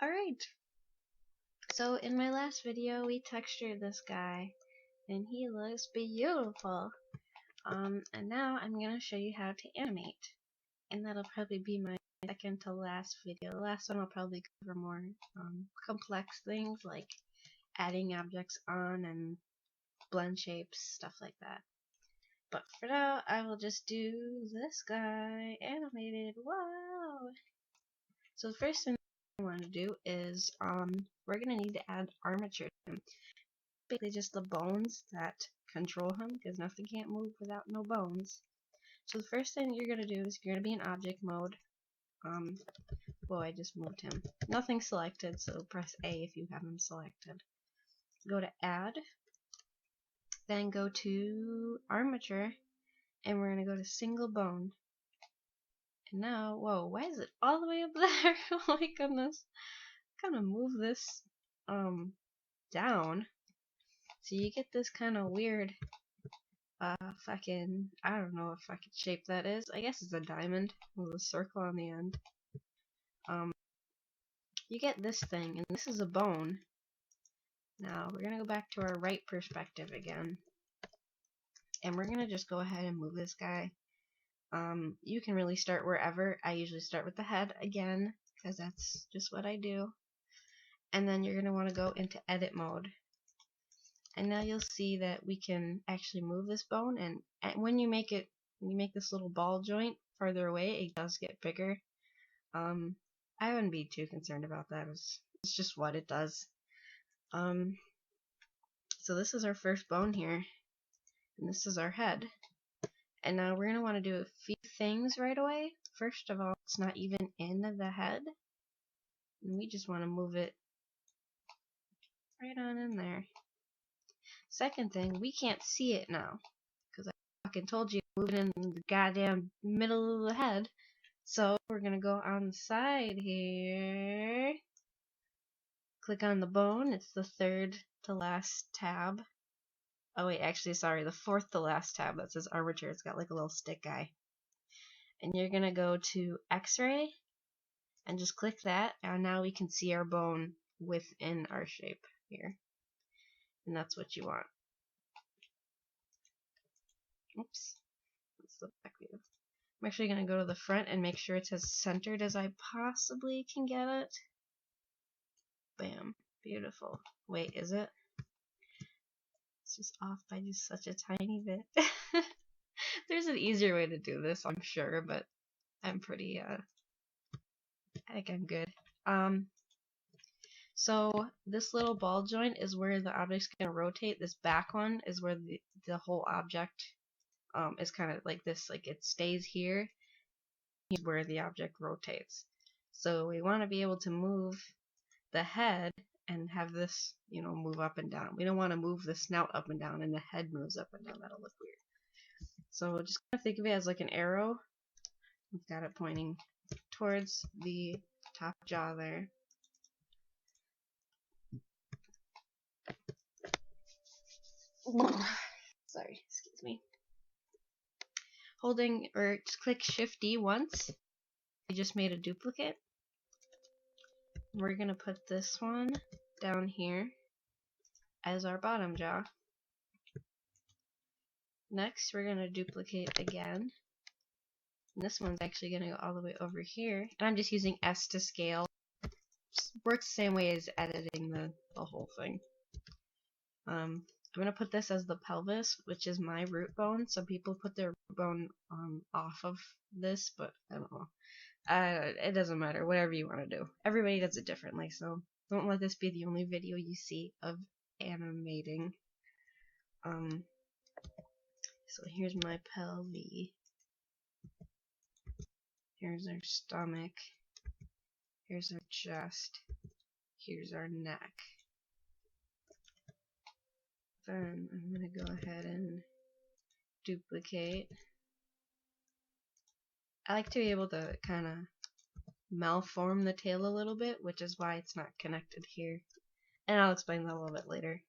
Alright, so in my last video we textured this guy and he looks beautiful. And now I'm gonna show you how to animate. And that'll probably be my second to last video. The last one will probably cover more complex things like adding objects on and blend shapes, stuff like that. But for now, I will just do this guy animated. Wow! So the first thing I want to do is we're gonna need to add armature to him. Basically just the bones that control him, because nothing can't move without no bones. So the first thing you're gonna do is you're gonna be in object mode. Whoa, I just moved him. Nothing selected, so press A if you have him selected. Go to add, then go to armature, and we're gonna go to single bone. And now, whoa, why is it all the way up there? Oh my goodness. Kind of move this down, so you get this kind of weird fucking, I don't know what fucking shape that is. I guess it's a diamond with a circle on the end. You get this thing, and this is a bone. Now we're gonna go back to our right perspective again, and we're gonna just go ahead and move this guy. You can really start wherever. I usually start with the head again, because that's just what I do. And then you're gonna want to go into edit mode. And now you'll see that we can actually move this bone, and when you make this little ball joint farther away, it does get bigger. I wouldn't be too concerned about that. It's just what it does. So this is our first bone here, and this is our head. And now we're gonna want to do a few things right away. First of all, it's not even in the head, and we just want to move it right on in there. Second thing, we can't see it now, because I fucking told you to move it in the goddamn middle of the head. So we're gonna go on the side here, click on the bone. It's the third to last tab. Oh wait, actually sorry, the fourth to last tab that says armature. It's got like a little stick guy. And you're gonna go to X-ray and just click that, and now we can see our bone within our shape here. And that's what you want. Oops. That's the back view. I'm actually going to go to the front and make sure it's as centered as I possibly can get it. Bam. Beautiful. Wait, is it? It's just off by just such a tiny bit. There's an easier way to do this, I'm sure, but I'm pretty, I think I'm good. So this little ball joint is where the object's going to rotate. This back one is where the whole object is kind of like this, like it stays here. Here's where the object rotates. So we want to be able to move the head and have this, move up and down. We don't want to move the snout up and down and the head moves up and down. That'll look weird. So just kind of think of it as like an arrow. We've got it pointing towards the top jaw there. Sorry, excuse me. Holding or just click Shift D once. We just made a duplicate. We're gonna put this one down here as our bottom jaw. Next, we're gonna duplicate again. And this one's actually gonna go all the way over here. And I'm just using S to scale. Just works the same way as editing the whole thing. I'm gonna put this as the pelvis, which is my root bone. Some people put their root bone off of this, but I don't know. It doesn't matter. Whatever you want to do. Everybody does it differently, so don't let this be the only video you see of animating. So here's my pelvis. Here's our stomach. Here's our chest. Here's our neck. Then I'm gonna go ahead and duplicate. I like to be able to kind of malform the tail a little bit, which is why it's not connected here. And I'll explain that a little bit later.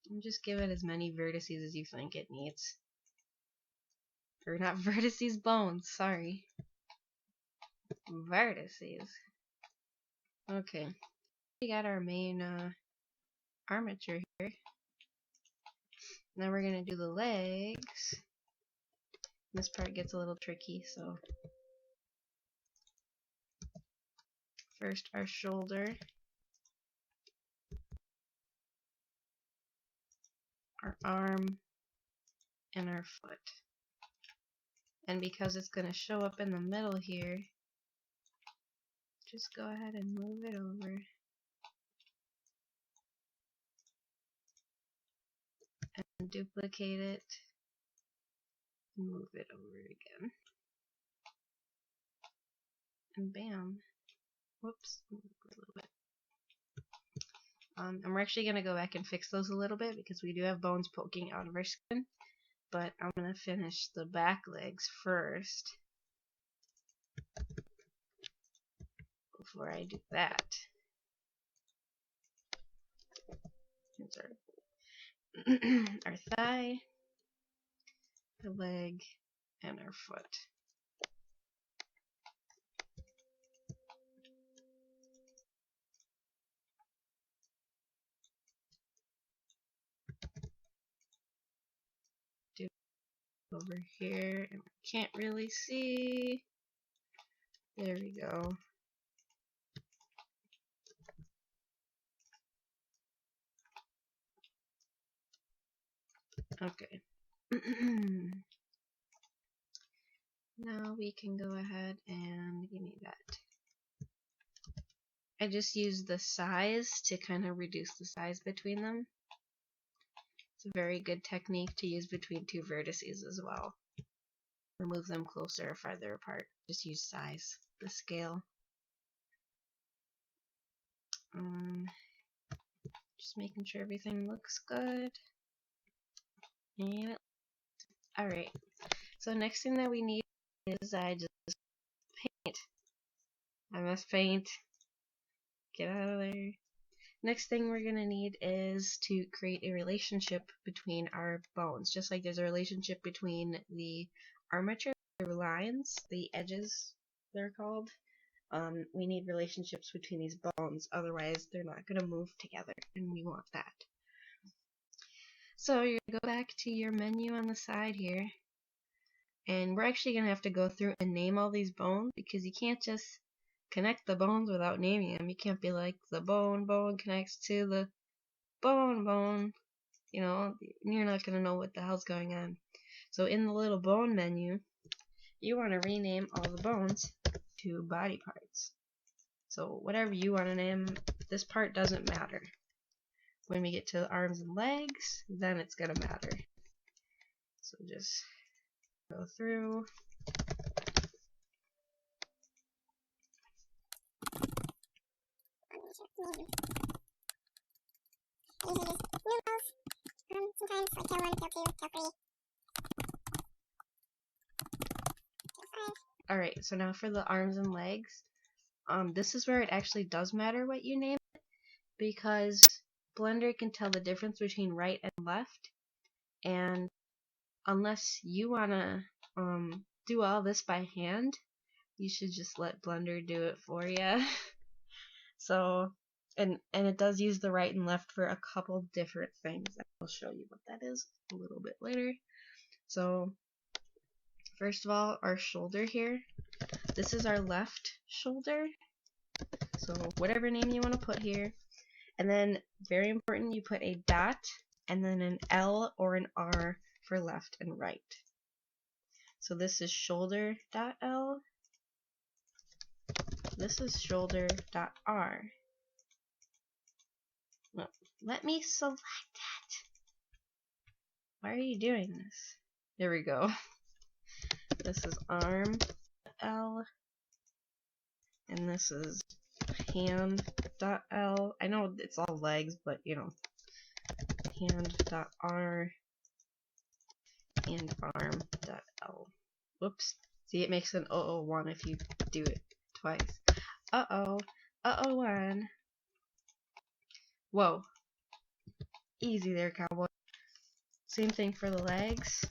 And just give it as many vertices as you think it needs. Or not vertices, bones, sorry. vertices. Okay, we got our main armature here. Now we're gonna do the legs. This part gets a little tricky, so first our shoulder, our arm, and our foot. And because it's going to show up in the middle here, just go ahead and move it over. And duplicate it. Move it over again. And bam. Whoops. Move it a little bit. And we're actually going to go back and fix those a little bit because we do have bones poking out of our skin. But I'm going to finish the back legs first before I do that. Here's our thigh, the leg, and our foot. Do over here, and I can't really see. There we go. Okay. Now we can go ahead and give me that. I just used the size to kind of reduce the size between them. It's a very good technique to use between two vertices as well. Remove them closer or farther apart. Just use size, the scale. Just making sure everything looks good. And alright. So next thing that we need is I just paint. I must paint. Get out of there. Next thing we're going to need is to create a relationship between our bones. Just like there's a relationship between the armature, the lines, the edges they're called. We need relationships between these bones, otherwise they're not going to move together, and we want that. So you're going to go back to your menu on the side here, and we're actually going to have to go through and name all these bones, because you can't just connect the bones without naming them. You can't be like, the bone connects to the bone, you know, you're not going to know what the hell's going on. So in the little bone menu, you want to rename all the bones to body parts. So whatever you want to name, this part doesn't matter. When we get to the arms and legs, then it's going to matter. So just go through. Sometimes like kill 1, kill 2, kill 3. Alright, so now for the arms and legs, this is where it actually does matter what you name it, because Blender can tell the difference between right and left, and unless you wanna do all this by hand, you should just let Blender do it for you. So, and it does use the right and left for a couple different things. I'll show you what that is a little bit later. So, first of all, our shoulder here. This is our left shoulder. So, whatever name you want to put here. And then, very important, you put a dot and then an L or an R for left and right. So this is shoulder.L. This is shoulder.R. Well, let me select that. Why are you doing this? There we go. This is arm.L. And this is hand.L. I know it's all legs, but you know, hand.R and arm.L. Whoops. See, it makes an 001 if you do it twice. Uh-oh. 1. Whoa. Easy there, cowboy. Same thing for the legs.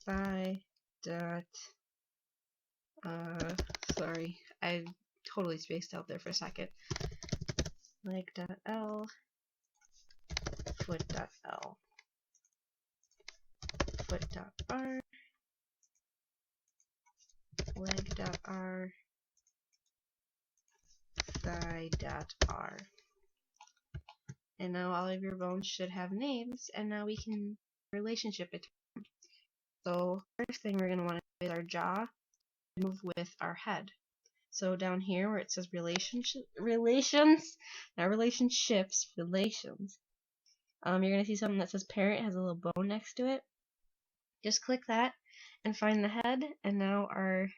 Thigh dot Sorry, I totally spaced out there for a second. Leg.L, foot.L, foot.R, leg.R, thigh.R. And now all of your bones should have names, and now we can relationship between them. So first thing we're going to want to do is our jaw move with our head. So down here where it says relations, you're going to see something that says parent, has a little bone next to it. Just click that and find the head, and now our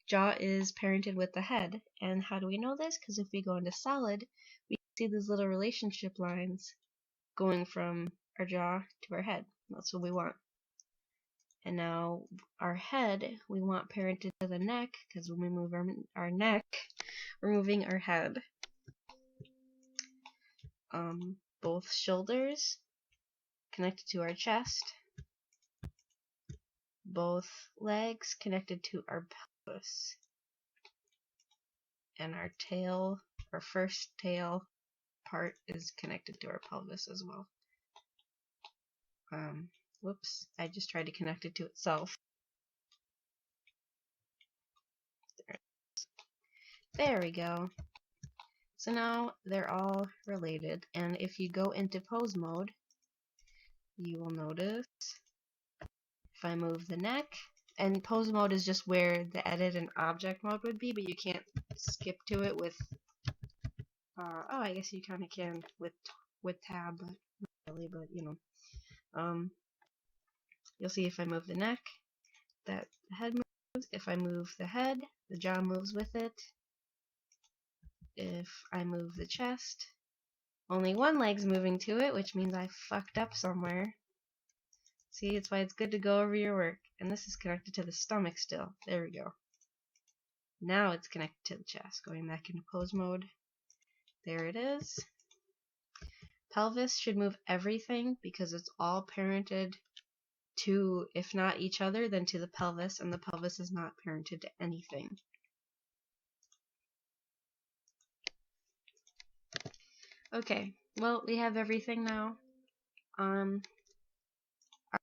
jaw is parented with the head. And how do we know this? Because if we go into solid, we see these little relationship lines going from our jaw to our head. That's what we want. And now our head, we want parented to the neck, because when we move our neck, we're moving our head. Both shoulders connected to our chest. Both legs connected to our pelvis. And our tail, our first tail part is connected to our pelvis as well. Whoops, I just tried to connect it to itself. There we go. So now they're all related, and if you go into pose mode, you will notice if I move the neck, and pose mode is just where the edit and object mode would be, but you can't skip to it with, oh, I guess you kind of can with tab, but not really, but you know. You'll see if I move the neck, that the head moves. If I move the head, the jaw moves with it. If I move the chest, only one leg's moving to it, which means I fucked up somewhere. See, it's why it's good to go over your work. And this is connected to the stomach still. There we go. Now it's connected to the chest. Going back into pose mode. There it is. Pelvis should move everything because it's all parented to, if not each other, then to the pelvis, and the pelvis is not parented to anything. Okay, well, we have everything now.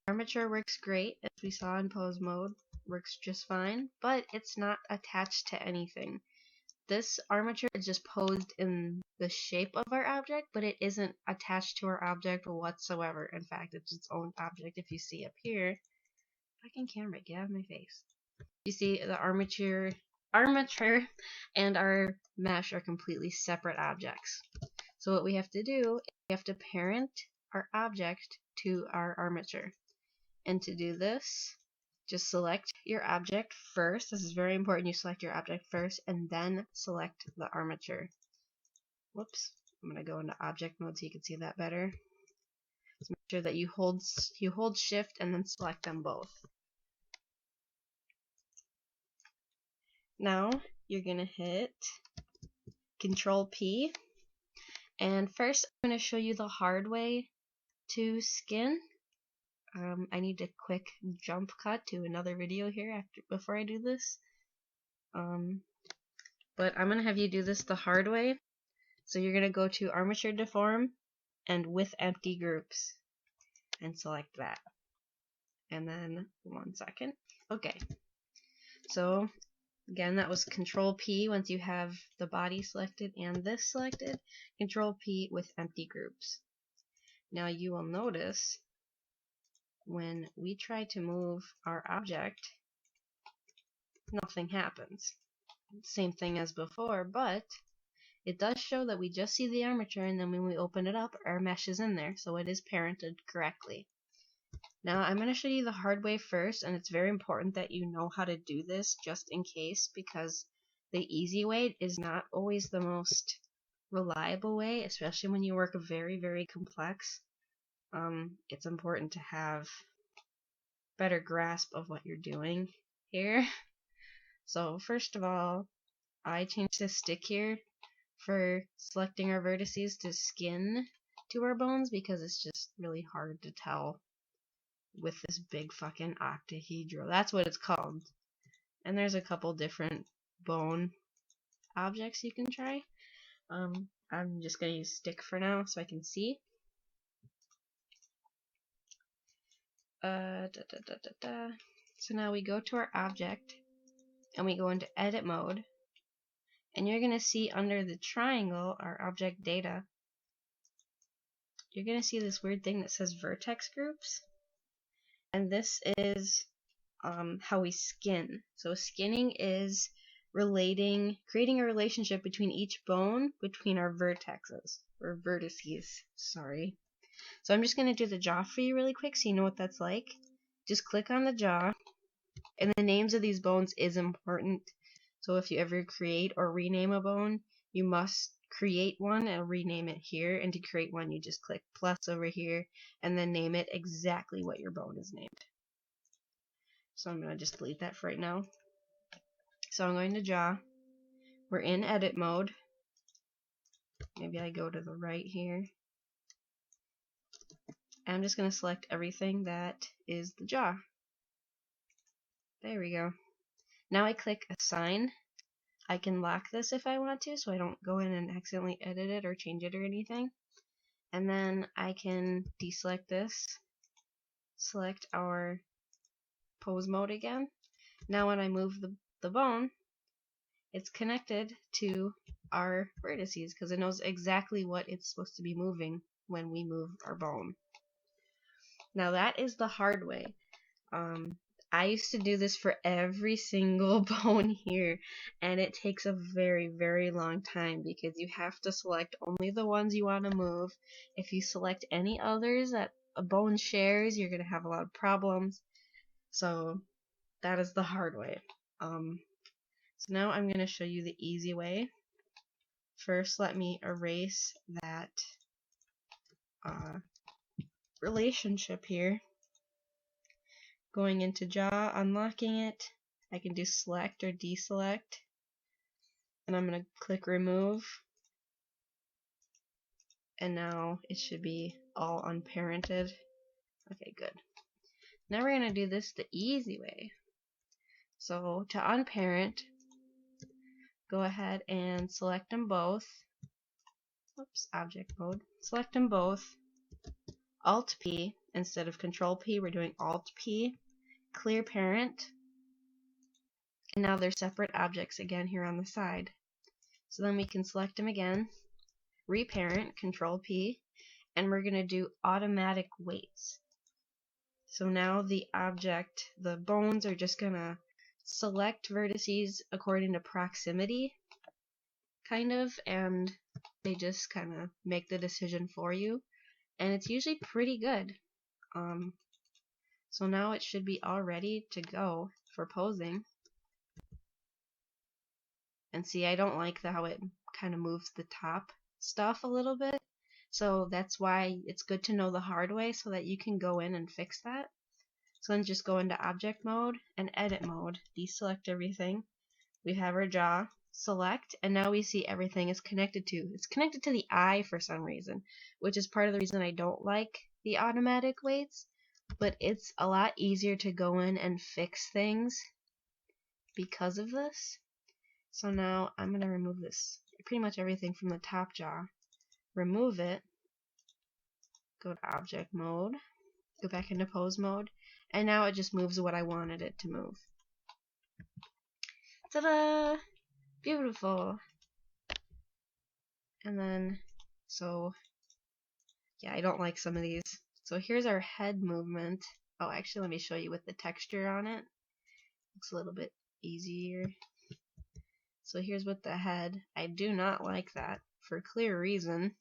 Armature works great, as we saw in pose mode, works just fine, but it's not attached to anything. This armature is just posed in the shape of our object, but it isn't attached to our object whatsoever. In fact, it's its own object. If you see up here, fucking camera, get out of my face. You see the armature and our mesh are completely separate objects. So what we have to do is we have to parent our object to our armature. And to do this, just select your object first. This is very important. You select your object first and then select the armature. Whoops. I'm going to go into object mode so you can see that better. Just make sure that you hold shift and then select them both. Now you're going to hit Control P. And first I'm going to show you the hard way to skin. I need a quick jump cut to another video here before I do this. But I'm going to have you do this the hard way. So you're going to go to Armature Deform and with empty groups and select that. And then, 1 second. Okay. So again, that was Control P once you have the body selected and this selected. Control P with empty groups. Now you will notice when we try to move our object, nothing happens. Same thing as before, but it does show that we just see the armature, and then when we open it up, our mesh is in there, so it is parented correctly. Now I'm going to show you the hard way first, and it's very important that you know how to do this just in case, because the easy way is not always the most reliable way, especially when you work very, very complex. It's important to have better grasp of what you're doing here. So first of all, I changed this stick here for selecting our vertices to skin to our bones because it's just really hard to tell with this big fucking octahedral. That's what it's called. And there's a couple different bone objects you can try. I'm just gonna use stick for now so I can see. So now we go to our object and we go into edit mode, and you're gonna see under the triangle, our object data, you're gonna see this weird thing that says vertex groups, and this is how we skin. So skinning is creating a relationship between each bone between our vertices, or vertices, sorry. So I'm just going to do the jaw for you really quick so you know what that's like. Just click on the jaw, and the names of these bones is important. So if you ever create or rename a bone, you must create one and rename it here, and to create one you just click plus over here and then name it exactly what your bone is named. So I'm going to just delete that for right now. So I'm going to jaw. We're in edit mode. Maybe I go to the right here. And I'm just going to select everything that is the jaw. There we go. Now I click assign. I can lock this if I want to, so I don't go in and accidentally edit it or change it or anything. And then I can deselect this, select our pose mode again. Now when I move the bone, it's connected to our vertices because it knows exactly what it's supposed to be moving when we move our bone. Now that is the hard way. I used to do this for every single bone here, and it takes a very, very long time because you have to select only the ones you want to move. If you select any others that a bone shares, you're going to have a lot of problems. So that is the hard way. So now I'm going to show you the easy way. First, let me erase that relationship here. Going into jaw, unlocking it, I can do select or deselect, and I'm going to click remove, and now it should be all unparented. Okay, good. Now we're going to do this the easy way. So to unparent, go ahead and select them both. Oops, object mode. Select them both. Alt P instead of Control P, we're doing Alt P. Clear parent. And now they're separate objects again here on the side. So then we can select them again, reparent, Control P, and we're going to do automatic weights. So now the object, the bones are just going to select vertices according to proximity, kind of, and they just kind of make the decision for you. And it's usually pretty good. So now it should be all ready to go for posing. And see, I don't like how it kind of moves the top stuff a little bit. So that's why it's good to know the hard way so that you can go in and fix that. So then just go into object mode and edit mode, deselect everything. We have our jaw, select, and now we see everything is connected to. It's connected to the eye for some reason, which is part of the reason I don't like the automatic weights, but it's a lot easier to go in and fix things because of this. So now I'm going to remove this, pretty much everything from the top jaw. Remove it, go to object mode, go back into pose mode, and now it just moves what I wanted it to move. Ta-da! Beautiful! And then, so, yeah, I don't like some of these. So here's our head movement. Oh, actually, let me show you with the texture on it. Looks a little bit easier. So here's with the head. I do not like that for a clear reason.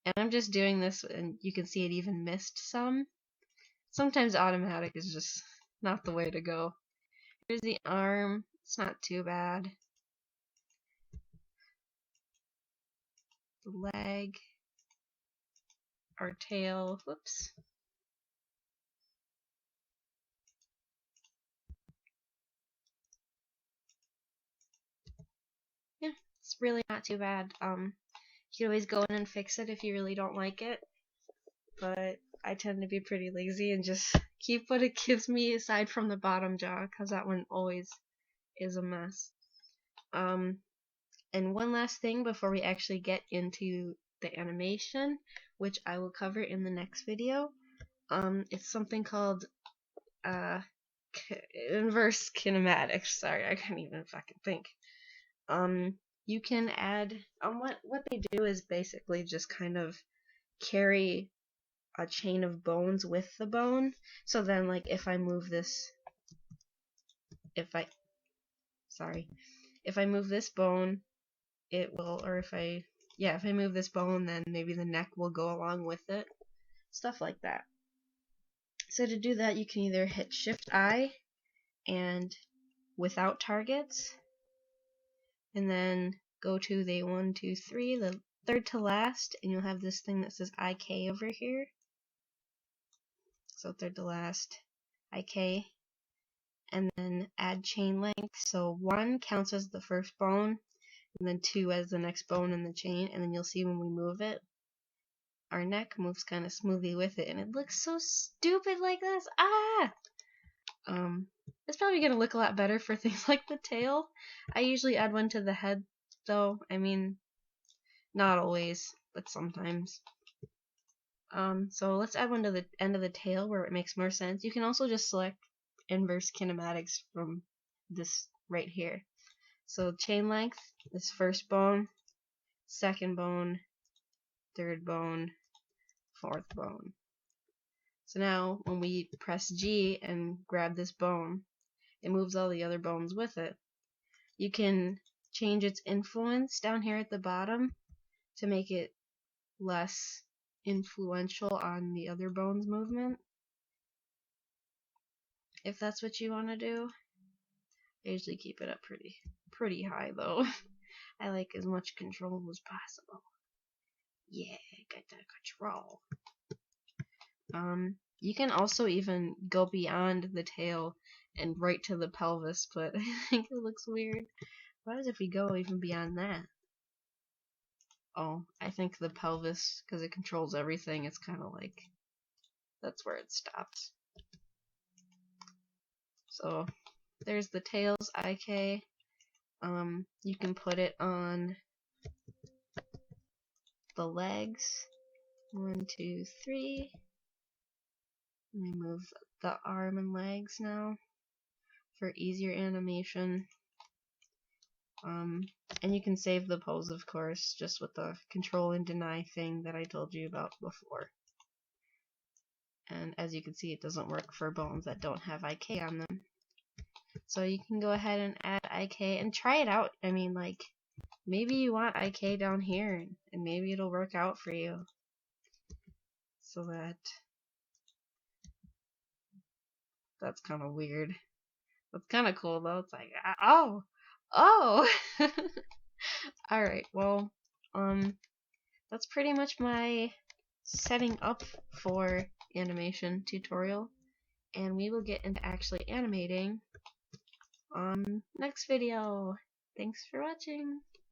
And I'm just doing this, and you can see it even missed some. Sometimes automatic is just not the way to go. Here's the arm. It's not too bad. The leg. Our tail. Whoops. Yeah, it's really not too bad. You can always go in and fix it if you really don't like it. But I tend to be pretty lazy and just keep what it gives me aside from the bottom jaw, because that one always is a mess. And one last thing before we actually get into the animation, which I will cover in the next video. It's something called inverse kinematics. Sorry, I can't even fucking think. You can add what they do is basically just kind of carry a chain of bones with the bone. So then, like, if I move this, if I move this bone, it will, or if I move this bone, then maybe the neck will go along with it. Stuff like that. So to do that, you can either hit Shift I and without targets, and then go to the 1, 2, 3, the third to last, and you'll have this thing that says IK over here. So third to last, IK, and then add chain length. So 1 counts as the first bone, and then 2 as the next bone in the chain, and then you'll see when we move it, our neck moves kind of smoothly with it, and it looks so stupid like this. It's probably gonna look a lot better for things like the tail. I usually add one to the head, though. I mean, not always, but sometimes. So let's add one to the end of the tail where it makes more sense. You can also just select inverse kinematics from this right here. So chain length, this first bone, second bone, third bone, fourth bone. So now when we press G and grab this bone, it moves all the other bones with it. You can change its influence down here at the bottom to make it less influential on the other bones' movement, if that's what you want to do. I usually keep it up pretty high though. I like as much control as possible. Yeah, got that control. You can also even go beyond the tail and right to the pelvis, but I think it looks weird. What if we go even beyond that? Oh, I think the pelvis, because it controls everything, it's kind of like, that's where it stops. So, there's the tails, IK. You can put it on the legs. 1, 2, 3. Let me move the arm and legs now for easier animation. And you can save the pose, of course, just with the control and deny thing that I told you about before. And as you can see, it doesn't work for bones that don't have IK on them. So you can go ahead and add IK and try it out. I mean, like, maybe you want IK down here, and maybe it'll work out for you. So that's kind of weird. That's kind of cool, though. It's like, oh! Alright, well, that's pretty much my setting up for animation tutorial, and we will get into actually animating on next video. Thanks for watching!